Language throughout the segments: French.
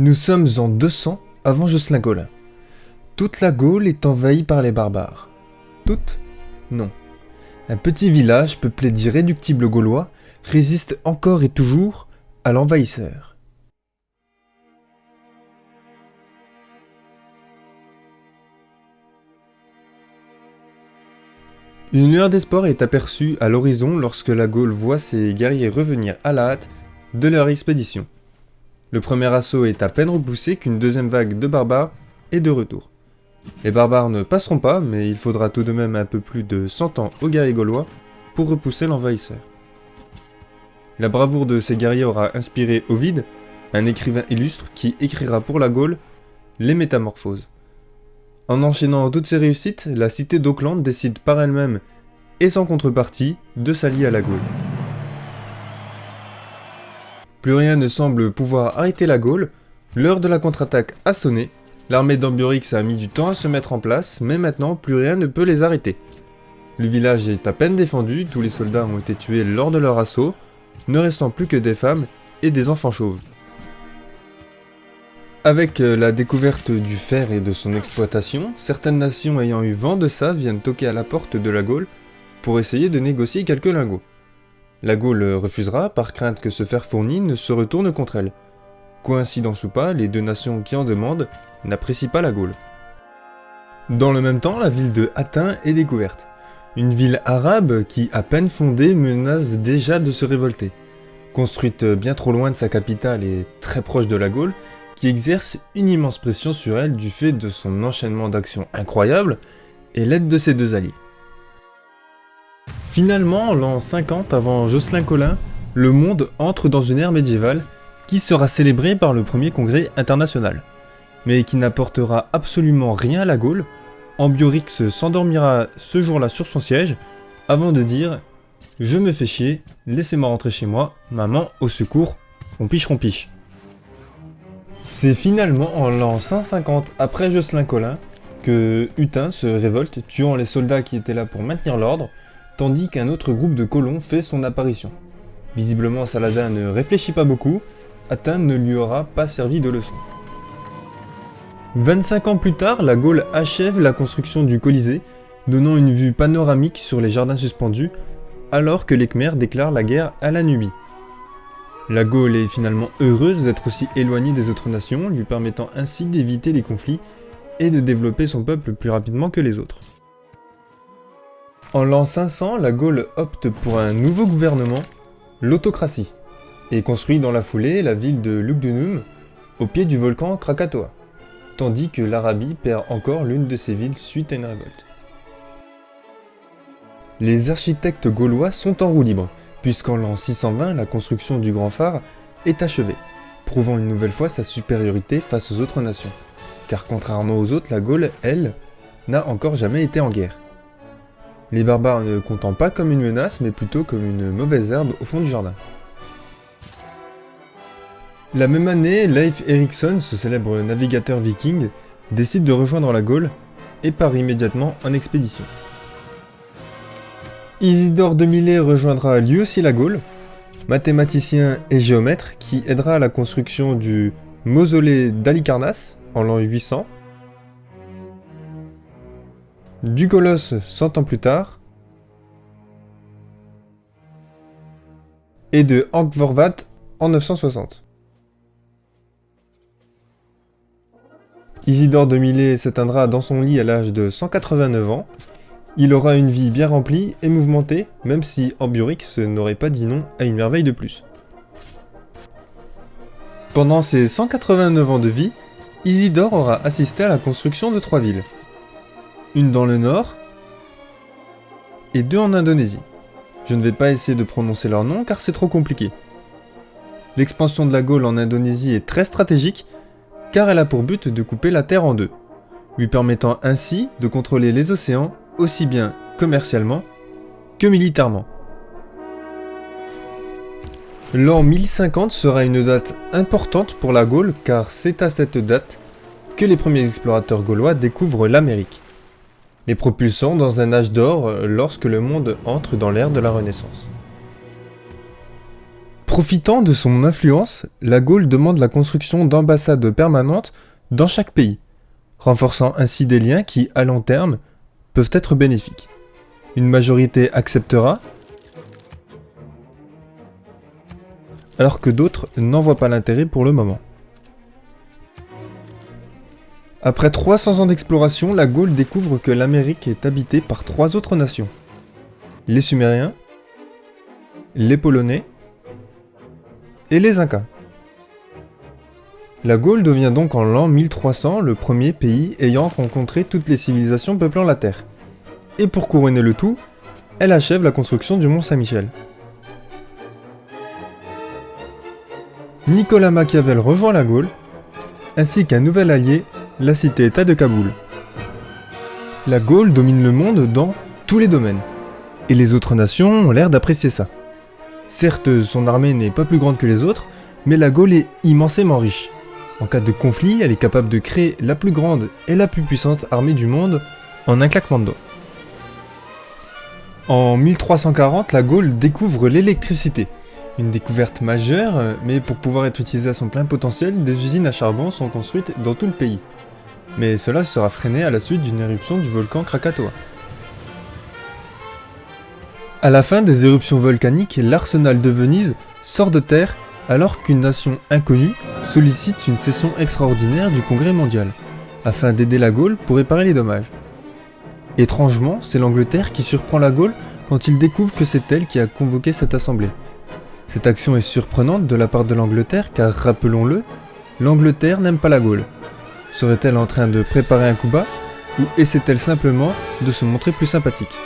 Nous sommes en 200 avant Jocelyn Collin. Toute la Gaule est envahie par les barbares. Toute ? Non. Un petit village peuplé d'irréductibles Gaulois résiste encore et toujours à l'envahisseur. Une lueur d'espoir est aperçue à l'horizon lorsque la Gaule voit ses guerriers revenir à la hâte de leur expédition. Le premier assaut est à peine repoussé qu'une deuxième vague de barbares est de retour. Les barbares ne passeront pas, mais il faudra tout de même un peu plus de 100 ans aux guerriers gaulois pour repousser l'envahisseur. La bravoure de ces guerriers aura inspiré Ovide, un écrivain illustre qui écrira pour la Gaule les Métamorphoses. En enchaînant toutes ces réussites, la cité d'Auckland décide par elle-même et sans contrepartie de s'allier à la Gaule. Plus rien ne semble pouvoir arrêter la Gaule, l'heure de la contre-attaque a sonné, l'armée d'Ambiorix a mis du temps à se mettre en place, mais maintenant plus rien ne peut les arrêter. Le village est à peine défendu, tous les soldats ont été tués lors de leur assaut, ne restant plus que des femmes et des enfants chauves. Avec la découverte du fer et de son exploitation, certaines nations ayant eu vent de ça viennent toquer à la porte de la Gaule pour essayer de négocier quelques lingots. La Gaule refusera par crainte que ce fer fourni ne se retourne contre elle. Coïncidence ou pas, les deux nations qui en demandent n'apprécient pas la Gaule. Dans le même temps, la ville de Hattin est découverte. Une ville arabe qui, à peine fondée, menace déjà de se révolter. Construite bien trop loin de sa capitale et très proche de la Gaule, qui exerce une immense pression sur elle du fait de son enchaînement d'actions incroyables et l'aide de ses deux alliés. Finalement, en l'an 50 avant Jocelyn Collin, le monde entre dans une ère médiévale qui sera célébrée par le premier congrès international, mais qui n'apportera absolument rien à la Gaule. Ambiorix s'endormira ce jour-là sur son siège avant de dire « Je me fais chier, laissez-moi rentrer chez moi, maman au secours, rompiche ». C'est finalement en l'an 150 après Jocelyn Collin que Hutin se révolte, tuant les soldats qui étaient là pour maintenir l'ordre, tandis qu'un autre groupe de colons fait son apparition. Visiblement Saladin ne réfléchit pas beaucoup, Hattin ne lui aura pas servi de leçon. 25 ans plus tard, la Gaule achève la construction du Colisée, donnant une vue panoramique sur les jardins suspendus, alors que les Khmers déclarent la guerre à la Nubie. La Gaule est finalement heureuse d'être aussi éloignée des autres nations, lui permettant ainsi d'éviter les conflits et de développer son peuple plus rapidement que les autres. En l'an 500, la Gaule opte pour un nouveau gouvernement, l'autocratie, et construit dans la foulée la ville de Lugdunum, au pied du volcan Krakatoa, tandis que l'Arabie perd encore l'une de ses villes suite à une révolte. Les architectes gaulois sont en roue libre, puisqu'en l'an 620, la construction du grand phare est achevée, prouvant une nouvelle fois sa supériorité face aux autres nations, car contrairement aux autres, la Gaule, elle, n'a encore jamais été en guerre. Les barbares ne comptant pas comme une menace, mais plutôt comme une mauvaise herbe au fond du jardin. La même année, Leif Erikson, ce célèbre navigateur viking, décide de rejoindre la Gaule et part immédiatement en expédition. Isidore de Milet rejoindra lui aussi la Gaule, mathématicien et géomètre qui aidera à la construction du mausolée d'Halicarnasse en l'an 800, du Colosse 100 ans plus tard, et de Angkor Wat en 960. Isidore de Milet s'éteindra dans son lit à l'âge de 189 ans. Il aura une vie bien remplie et mouvementée, même si Ambiorix n'aurait pas dit non à une merveille de plus. Pendant ses 189 ans de vie, Isidore aura assisté à la construction de 3 villes. Une dans le nord et 2 en Indonésie. Je ne vais pas essayer de prononcer leur nom car c'est trop compliqué. L'expansion de la Gaule en Indonésie est très stratégique car elle a pour but de couper la Terre en deux, lui permettant ainsi de contrôler les océans aussi bien commercialement que militairement. L'an 1050 sera une date importante pour la Gaule car c'est à cette date que les premiers explorateurs gaulois découvrent l'Amérique, les propulsant dans un âge d'or lorsque le monde entre dans l'ère de la Renaissance. Profitant de son influence, la Gaule demande la construction d'ambassades permanentes dans chaque pays, renforçant ainsi des liens qui, à long terme, peuvent être bénéfiques. Une majorité acceptera, alors que d'autres n'en voient pas l'intérêt pour le moment. Après 300 ans d'exploration, la Gaule découvre que l'Amérique est habitée par 3 autres nations. Les Sumériens, les Polonais et les Incas. La Gaule devient donc en l'an 1300 le premier pays ayant rencontré toutes les civilisations peuplant la Terre. Et pour couronner le tout, elle achève la construction du Mont Saint-Michel. Nicolas Machiavel rejoint la Gaule, ainsi qu'un nouvel allié, la cité-État de Kaboul. La Gaule domine le monde dans tous les domaines, et les autres nations ont l'air d'apprécier ça. Certes, son armée n'est pas plus grande que les autres, mais la Gaule est immensément riche. En cas de conflit, elle est capable de créer la plus grande et la plus puissante armée du monde en un claquement de doigts. En 1340, la Gaule découvre l'électricité. Une découverte majeure, mais pour pouvoir être utilisée à son plein potentiel, des usines à charbon sont construites dans tout le pays. Mais cela sera freiné à la suite d'une éruption du volcan Krakatoa. À la fin des éruptions volcaniques, l'arsenal de Venise sort de terre alors qu'une nation inconnue sollicite une session extraordinaire du Congrès mondial, afin d'aider la Gaule pour réparer les dommages. Étrangement, c'est l'Angleterre qui surprend la Gaule quand il découvre que c'est elle qui a convoqué cette assemblée. Cette action est surprenante de la part de l'Angleterre car, rappelons-le, l'Angleterre n'aime pas la Gaule. Serait-elle en train de préparer un coup bas ou essaie-t-elle simplement de se montrer plus sympathique ?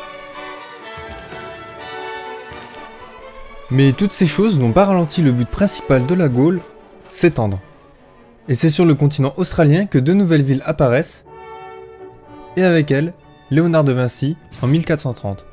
Mais toutes ces choses n'ont pas ralenti le but principal de la Gaule, s'étendre. Et c'est sur le continent australien que 2 nouvelles villes apparaissent, et avec elles, Léonard de Vinci en 1430.